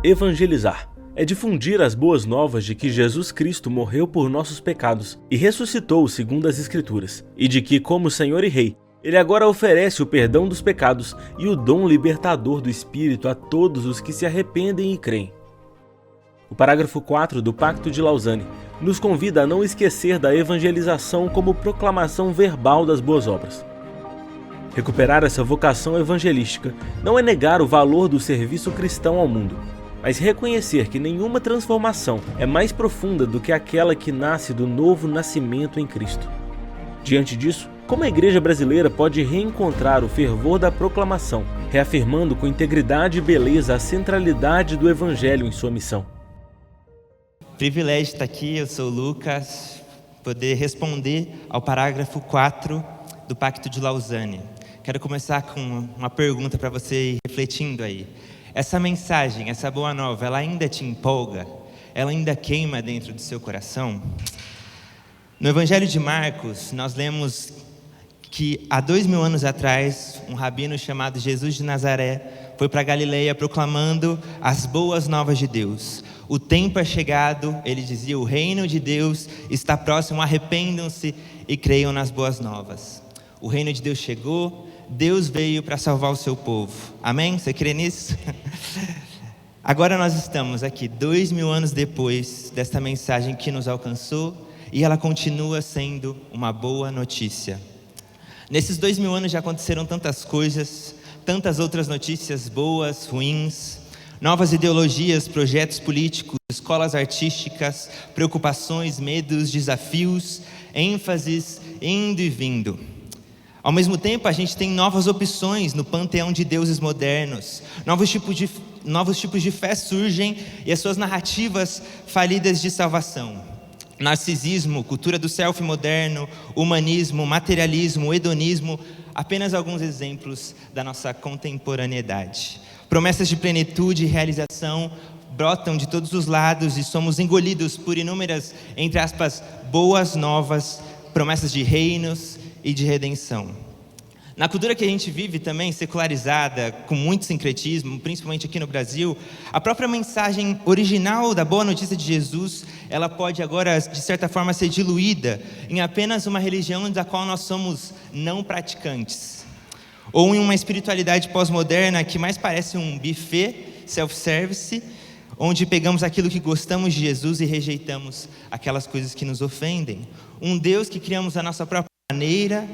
Evangelizar é difundir as boas novas de que Jesus Cristo morreu por nossos pecados e ressuscitou segundo as Escrituras, e de que, como Senhor e Rei, Ele agora oferece o perdão dos pecados e o dom libertador do Espírito a todos os que se arrependem e creem. O parágrafo 4 do Pacto de Lausanne nos convida a não esquecer da evangelização como proclamação verbal das boas obras. Recuperar essa vocação evangelística não é negar o valor do serviço cristão ao mundo, mas reconhecer que nenhuma transformação é mais profunda do que aquela que nasce do novo nascimento em Cristo. Diante disso, como a Igreja brasileira pode reencontrar o fervor da proclamação, reafirmando com integridade e beleza a centralidade do Evangelho em sua missão? Privilégio estar aqui, eu sou o Lucas, poder responder ao parágrafo 4 do Pacto de Lausanne. Quero começar com uma pergunta para você ir refletindo aí. Essa mensagem, essa boa nova, ela ainda te empolga? Ela ainda queima dentro do seu coração? No Evangelho de Marcos, nós lemos que há 2000 anos atrás, um rabino chamado Jesus de Nazaré foi para Galileia proclamando as boas novas de Deus. O tempo é chegado, ele dizia, o reino de Deus está próximo, arrependam-se e creiam nas boas novas. O reino de Deus chegou, Deus veio para salvar o seu povo. Amém? Você crê nisso? Agora nós estamos aqui 2000 anos depois desta mensagem que nos alcançou e ela continua sendo uma boa notícia. Nesses 2000 anos já aconteceram tantas coisas, tantas outras notícias boas, ruins, novas ideologias, projetos políticos, escolas artísticas, preocupações, medos, desafios, ênfases, indo e vindo. Ao mesmo tempo, a gente tem novas opções no panteão de deuses modernos. Novos tipos de fé surgem e as suas narrativas falidas de salvação. Narcisismo, cultura do selfie moderno, humanismo, materialismo, hedonismo, apenas alguns exemplos da nossa contemporaneidade. Promessas de plenitude e realização brotam de todos os lados e somos engolidos por inúmeras, entre aspas, boas novas, promessas de reinos e de redenção. Na cultura que a gente vive também, secularizada, com muito sincretismo, principalmente aqui no Brasil, a própria mensagem original da boa notícia de Jesus, ela pode agora, de certa forma, ser diluída em apenas uma religião da qual nós somos não praticantes. Ou em uma espiritualidade pós-moderna que mais parece um buffet self-service, onde pegamos aquilo que gostamos de Jesus e rejeitamos aquelas coisas que nos ofendem. Um Deus que criamos à nossa própria maneira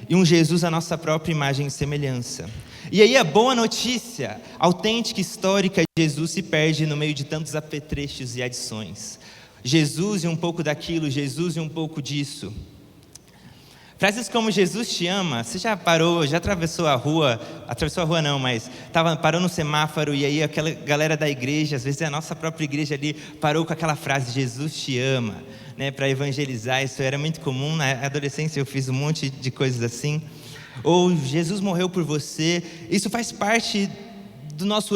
e um Jesus à nossa própria imagem e semelhança. E aí a boa notícia, autêntica, histórica de Jesus se perde no meio de tantos apetrechos e adições. Jesus e um pouco daquilo, Jesus e um pouco disso. Frases como Jesus te ama, você já parou, já atravessou a rua não, mas parou no semáforo e aí aquela galera da igreja, às vezes é a nossa própria igreja ali, parou com aquela frase, Jesus te ama, né, para evangelizar. Isso era muito comum, na adolescência eu fiz um monte de coisas assim. Ou Jesus morreu por você, isso faz parte do nosso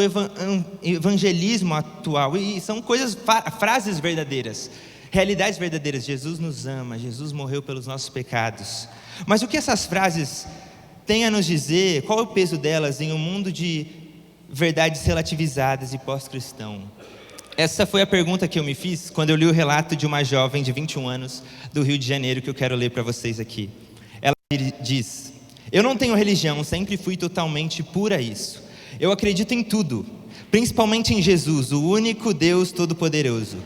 evangelismo atual e são frases verdadeiras. Realidades verdadeiras, Jesus nos ama, Jesus morreu pelos nossos pecados. Mas o que essas frases têm a nos dizer, qual é o peso delas em um mundo de verdades relativizadas e pós-cristão? Essa foi a pergunta que eu me fiz quando eu li o relato de uma jovem de 21 anos do Rio de Janeiro, que eu quero ler para vocês aqui. Ela diz: eu não tenho religião, sempre fui totalmente pura isso. Eu acredito em tudo, principalmente em Jesus, o único Deus Todo-Poderoso.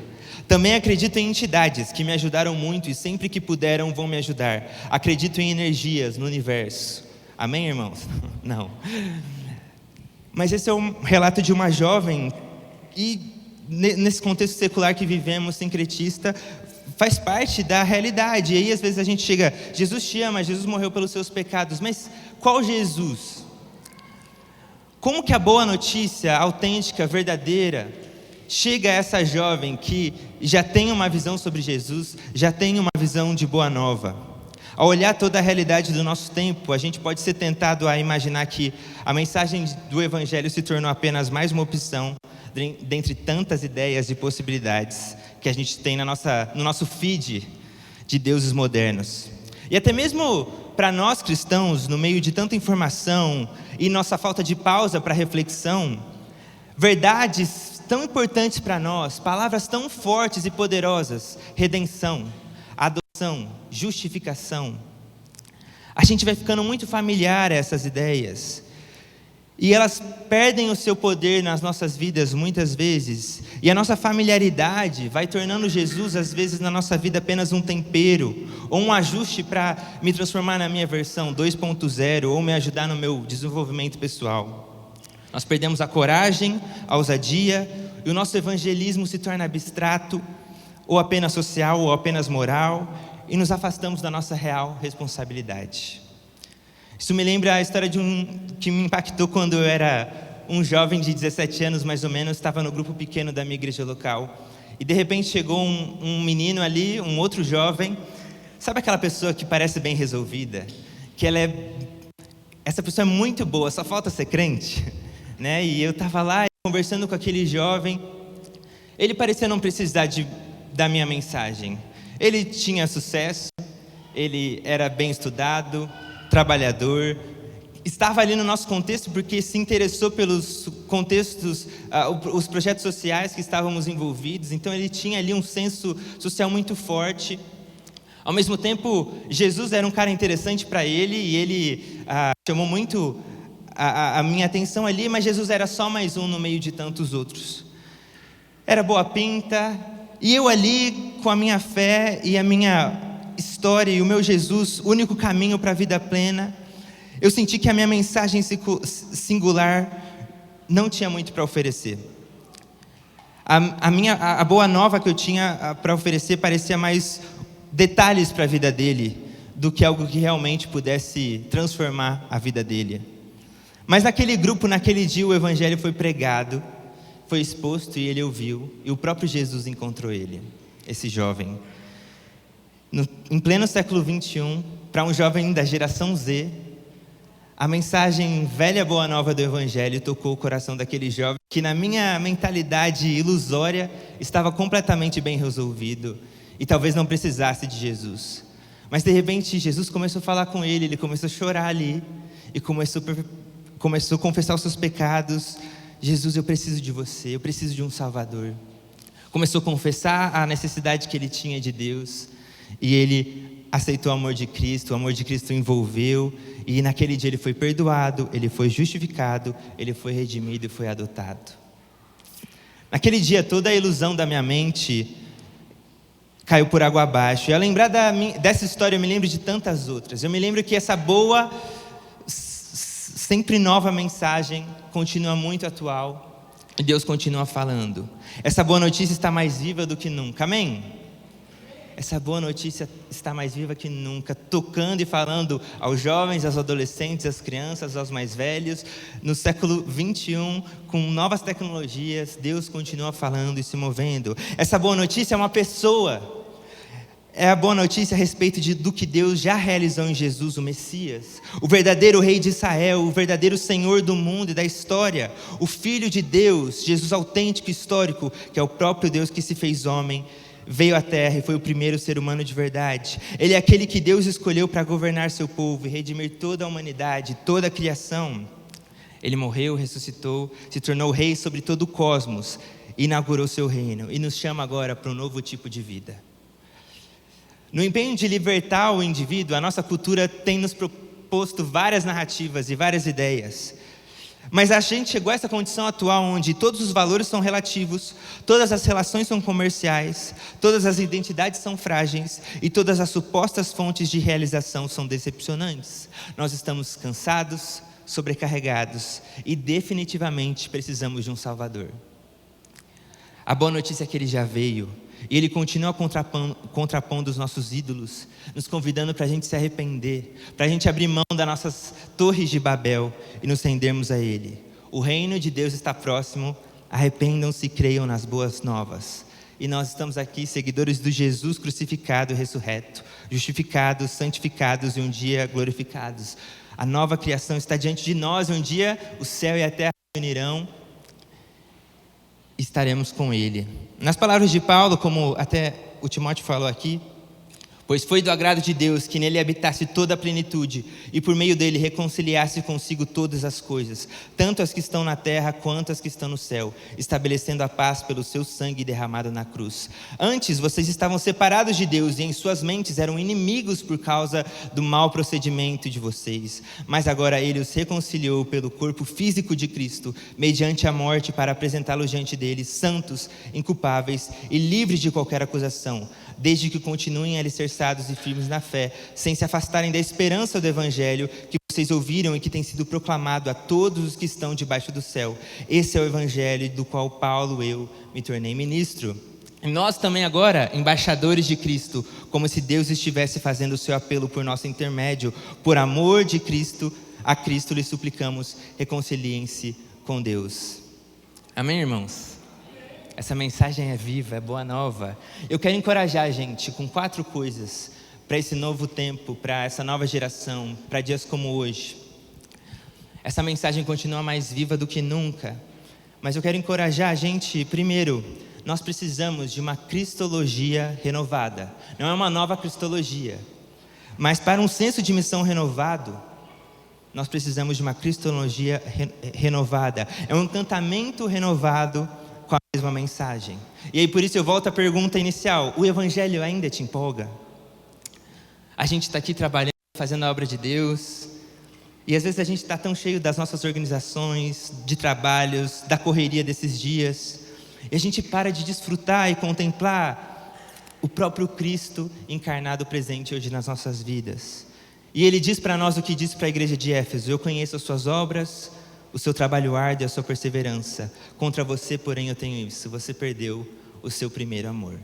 Também acredito em entidades que me ajudaram muito e sempre que puderam vão me ajudar. Acredito em energias no universo. Amém, irmãos? Não. Mas esse é um relato de uma jovem e nesse contexto secular que vivemos, sincretista, faz parte da realidade. E aí às vezes a gente chega, Jesus te ama, Jesus morreu pelos seus pecados, mas qual Jesus? Como que a boa notícia, autêntica, verdadeira, chega a essa jovem que já tem uma visão sobre Jesus, já tem uma visão de boa nova? Ao olhar toda a realidade do nosso tempo, a gente pode ser tentado a imaginar que a mensagem do Evangelho se tornou apenas mais uma opção dentre tantas ideias e possibilidades que a gente tem no nosso feed de deuses modernos. E até mesmo para nós cristãos, no meio de tanta informação e nossa falta de pausa para reflexão, verdades tão importantes para nós, palavras tão fortes e poderosas: redenção, adoção, justificação. A gente vai ficando muito familiar a essas ideias, e elas perdem o seu poder nas nossas vidas muitas vezes, e a nossa familiaridade vai tornando Jesus, às vezes, na nossa vida apenas um tempero, ou um ajuste para me transformar na minha versão 2.0, ou me ajudar no meu desenvolvimento pessoal. Nós perdemos a coragem, a ousadia, e o nosso evangelismo se torna abstrato, ou apenas social, ou apenas moral, e nos afastamos da nossa real responsabilidade. Isso me lembra a história que me impactou quando eu era um jovem de 17 anos, mais ou menos, estava no grupo pequeno da minha igreja local, e de repente chegou um menino ali, um outro jovem. Sabe aquela pessoa que parece bem resolvida? Essa pessoa é muito boa, só falta ser crente, né? E eu estava lá conversando com aquele jovem, ele parecia não precisar da minha mensagem. Ele tinha sucesso, ele era bem estudado, trabalhador, estava ali no nosso contexto porque se interessou pelos contextos, os projetos sociais que estávamos envolvidos, então ele tinha ali um senso social muito forte. Ao mesmo tempo, Jesus era um cara interessante para ele, e ele chamou muito a minha atenção ali, mas Jesus era só mais um no meio de tantos outros. Era boa pinta, e eu ali com a minha fé e a minha história e o meu Jesus, único caminho para a vida plena, eu senti que a minha mensagem singular não tinha muito para oferecer. A boa nova que eu tinha para oferecer parecia mais detalhes para a vida dele do que algo que realmente pudesse transformar a vida dele. Mas naquele grupo, naquele dia, o evangelho foi pregado, foi exposto, e ele ouviu, e o próprio Jesus encontrou ele, esse jovem. Em pleno século 21, para um jovem da geração Z, a mensagem velha boa nova do evangelho tocou o coração daquele jovem que, na minha mentalidade ilusória, estava completamente bem resolvido e talvez não precisasse de Jesus. Mas de repente Jesus começou a falar com ele, ele começou a chorar ali e começou a confessar os seus pecados. Jesus, eu preciso de você, eu preciso de um Salvador. Começou a confessar a necessidade que ele tinha de Deus, e ele aceitou o amor de Cristo o envolveu, e naquele dia ele foi perdoado, ele foi justificado, ele foi redimido e foi adotado. Naquele dia toda a ilusão da minha mente caiu por água abaixo, e ao lembrar dessa história eu me lembro de tantas outras. Eu me lembro que essa boa, sempre nova mensagem continua muito atual, e Deus continua falando. Essa boa notícia está mais viva do que nunca, amém? Essa boa notícia está mais viva que nunca, tocando e falando aos jovens, aos adolescentes, às crianças, aos mais velhos. No século 21, com novas tecnologias, Deus continua falando e se movendo. Essa boa notícia é uma pessoa. É a boa notícia a respeito do que Deus já realizou em Jesus, o Messias, o verdadeiro Rei de Israel, o verdadeiro Senhor do mundo e da história, o Filho de Deus, Jesus autêntico e histórico, que é o próprio Deus que se fez homem, veio à terra e foi o primeiro ser humano de verdade. Ele é aquele que Deus escolheu para governar seu povo e redimir toda a humanidade, toda a criação. Ele morreu, ressuscitou, se tornou rei sobre todo o cosmos, inaugurou seu reino e nos chama agora para um novo tipo de vida. No empenho de libertar o indivíduo, a nossa cultura tem nos proposto várias narrativas e várias ideias. Mas a gente chegou a essa condição atual onde todos os valores são relativos, todas as relações são comerciais, todas as identidades são frágeis e todas as supostas fontes de realização são decepcionantes. Nós estamos cansados, sobrecarregados e definitivamente precisamos de um Salvador. A boa notícia é que Ele já veio e Ele continua contrapondo os nossos ídolos, nos convidando para a gente se arrepender, para a gente abrir mão das nossas torres de Babel e nos rendermos a Ele. O reino de Deus está próximo, arrependam-se e creiam nas boas novas. E nós estamos aqui, seguidores do Jesus crucificado e ressurreto, justificados, santificados e um dia glorificados. A nova criação está diante de nós, e um dia o céu e a terra se unirão, estaremos com Ele. Nas palavras de Paulo, como até o Timóteo falou aqui, Pois foi do agrado de Deus que nele habitasse toda a plenitude, e por meio dele reconciliasse consigo todas as coisas, tanto as que estão na terra quanto as que estão no céu, estabelecendo a paz pelo seu sangue derramado na cruz. Antes vocês estavam separados de Deus e em suas mentes eram inimigos por causa do mau procedimento de vocês. Mas agora ele os reconciliou pelo corpo físico de Cristo, mediante a morte, para apresentá-los diante dele, santos, inculpáveis e livres de qualquer acusação, desde que continuem alicerçados e firmes na fé, sem se afastarem da esperança do evangelho que vocês ouviram e que tem sido proclamado a todos os que estão debaixo do céu. Esse é o evangelho do qual Paulo, eu, me tornei ministro. E nós também agora, embaixadores de Cristo, como se Deus estivesse fazendo o seu apelo por nosso intermédio, por amor de Cristo, a Cristo lhe suplicamos, reconciliem-se com Deus. Amém, irmãos? Essa mensagem é viva, é boa nova. Eu quero encorajar a gente com 4 coisas para esse novo tempo, para essa nova geração, para dias como hoje. Essa mensagem continua mais viva do que nunca, mas eu quero encorajar a gente, primeiro, nós precisamos de uma cristologia renovada. Não é uma nova cristologia, mas para um senso de missão renovado, nós precisamos de uma cristologia renovada. É um encantamento renovado com a mesma mensagem. E aí por isso eu volto à pergunta inicial: o evangelho ainda te empolga? A gente está aqui trabalhando, fazendo a obra de Deus, e às vezes a gente está tão cheio das nossas organizações, de trabalhos, da correria desses dias, e a gente para de desfrutar e contemplar o próprio Cristo encarnado presente hoje nas nossas vidas. E ele diz para nós o que disse para a igreja de Éfeso: eu conheço as suas obras, o seu trabalho árduo e a sua perseverança. Contra você, porém, eu tenho isso: você perdeu o seu primeiro amor.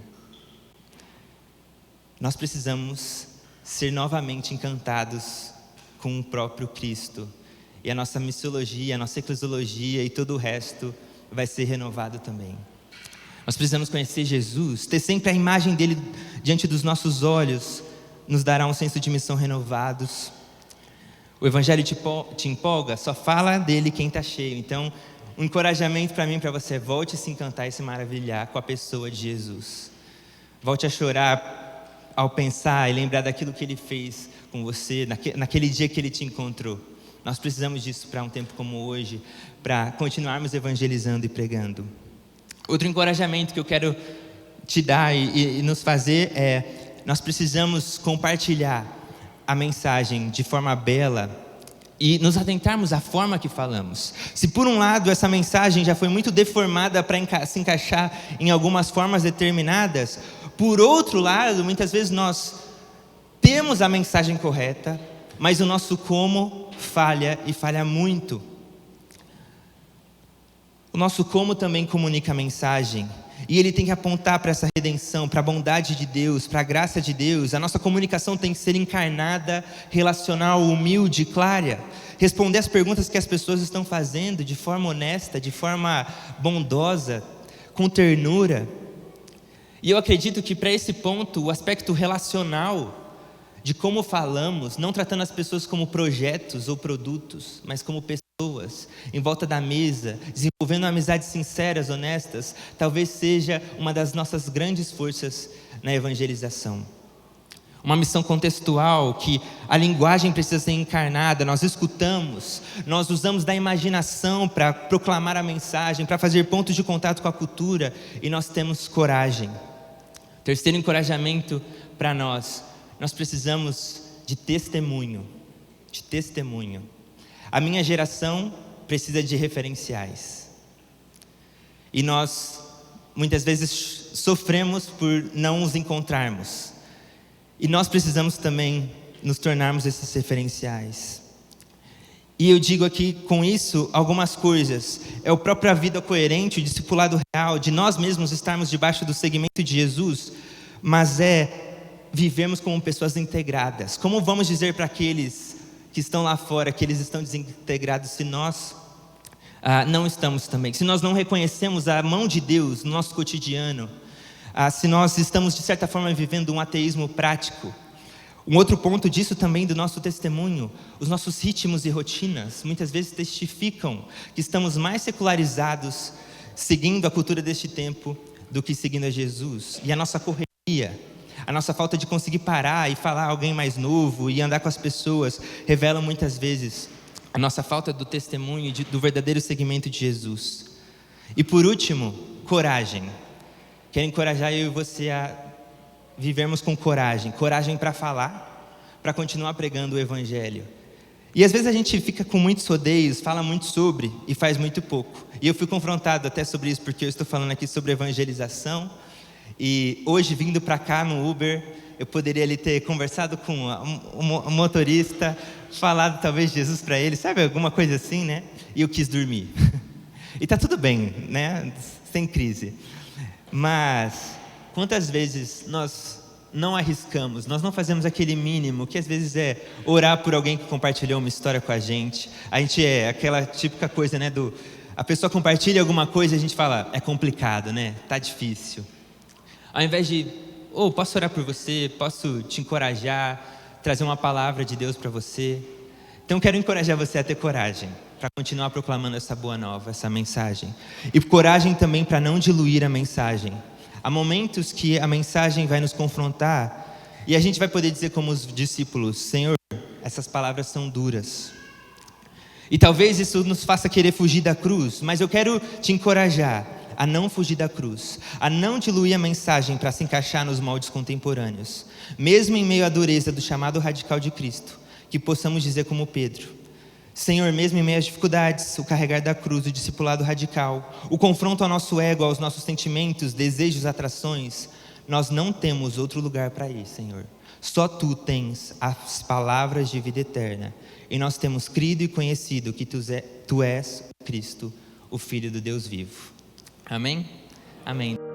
Nós precisamos ser novamente encantados com o próprio Cristo. E a nossa missiologia, a nossa eclesiologia e todo o resto vai ser renovado também. Nós precisamos conhecer Jesus, ter sempre a imagem dele diante dos nossos olhos, nos dará um senso de missão renovados. O evangelho te empolga? Só fala dele quem está cheio. Então, um encorajamento para mim e para você: volte a se encantar e se maravilhar com a pessoa de Jesus. Volte a chorar ao pensar e lembrar daquilo que ele fez com você, naquele dia que ele te encontrou. Nós precisamos disso para um tempo como hoje, para continuarmos evangelizando e pregando. Outro encorajamento que eu quero te dar e nos fazer é: nós precisamos compartilhar a mensagem de forma bela e nos atentarmos à forma que falamos. Se por um lado essa mensagem já foi muito deformada para se encaixar em algumas formas determinadas, por outro lado, muitas vezes nós temos a mensagem correta, mas o nosso como falha, e falha muito. O nosso como também comunica a mensagem, e ele tem que apontar para essa redenção, para a bondade de Deus, para a graça de Deus. A nossa comunicação tem que ser encarnada, relacional, humilde, clara. Responder às perguntas que as pessoas estão fazendo de forma honesta, de forma bondosa, com ternura. E eu acredito que para esse ponto, o aspecto relacional de como falamos, não tratando as pessoas como projetos ou produtos, mas como pessoas, em volta da mesa, desenvolvendo amizades sinceras, honestas, talvez seja uma das nossas grandes forças na evangelização. Uma missão contextual, que a linguagem precisa ser encarnada, nós escutamos, nós usamos da imaginação para proclamar a mensagem, para fazer pontos de contato com a cultura, e nós temos coragem. Terceiro encorajamento para nós precisamos de testemunho, A minha geração precisa de referenciais. E nós, muitas vezes, sofremos por não os encontrarmos. E nós precisamos também nos tornarmos esses referenciais. E eu digo aqui com isso algumas coisas. É a própria vida coerente, o discipulado real, de nós mesmos estarmos debaixo do segmento de Jesus, mas é vivermos como pessoas integradas. Como vamos dizer para aqueles que estão lá fora que eles estão desintegrados se nós não estamos também? Se nós não reconhecemos a mão de Deus no nosso cotidiano, se nós estamos de certa forma vivendo um ateísmo prático. Um outro ponto disso também do nosso testemunho: os nossos ritmos e rotinas muitas vezes testificam que estamos mais secularizados seguindo a cultura deste tempo do que seguindo a Jesus. E a nossa correria, A nossa falta de conseguir parar e falar a alguém mais novo e andar com as pessoas revela muitas vezes a nossa falta do testemunho do verdadeiro seguimento de Jesus. E por último, coragem. Quero encorajar eu e você a vivermos com coragem. Coragem para falar, para continuar pregando o Evangelho. E às vezes a gente fica com muitos rodeios, fala muito sobre e faz muito pouco. E eu fui confrontado até sobre isso, porque eu estou falando aqui sobre evangelização. E hoje, vindo para cá no Uber, eu poderia ali ter conversado com um motorista, falado talvez de Jesus para ele, sabe, alguma coisa assim, né? E eu quis dormir. E tá tudo bem, né? Sem crise. Mas quantas vezes nós não arriscamos, nós não fazemos aquele mínimo, que às vezes é orar por alguém que compartilhou uma história com a gente. A gente é aquela típica coisa, né, a pessoa compartilha alguma coisa e a gente fala, é complicado, né? Tá difícil. Ao invés de, posso orar por você, posso te encorajar, trazer uma palavra de Deus para você. Então quero encorajar você a ter coragem, para continuar proclamando essa boa nova, essa mensagem. E coragem também para não diluir a mensagem. Há momentos que a mensagem vai nos confrontar e a gente vai poder dizer como os discípulos, Senhor, essas palavras são duras. E talvez isso nos faça querer fugir da cruz, mas eu quero te encorajar a não fugir da cruz, a não diluir a mensagem para se encaixar nos moldes contemporâneos, mesmo em meio à dureza do chamado radical de Cristo, que possamos dizer como Pedro, Senhor, mesmo em meio às dificuldades, o carregar da cruz, o discipulado radical, o confronto ao nosso ego, aos nossos sentimentos, desejos, atrações, nós não temos outro lugar para ir, Senhor. Só Tu tens as palavras de vida eterna, e nós temos crido e conhecido que Tu és o Cristo, o Filho do Deus vivo. Amém? Amém.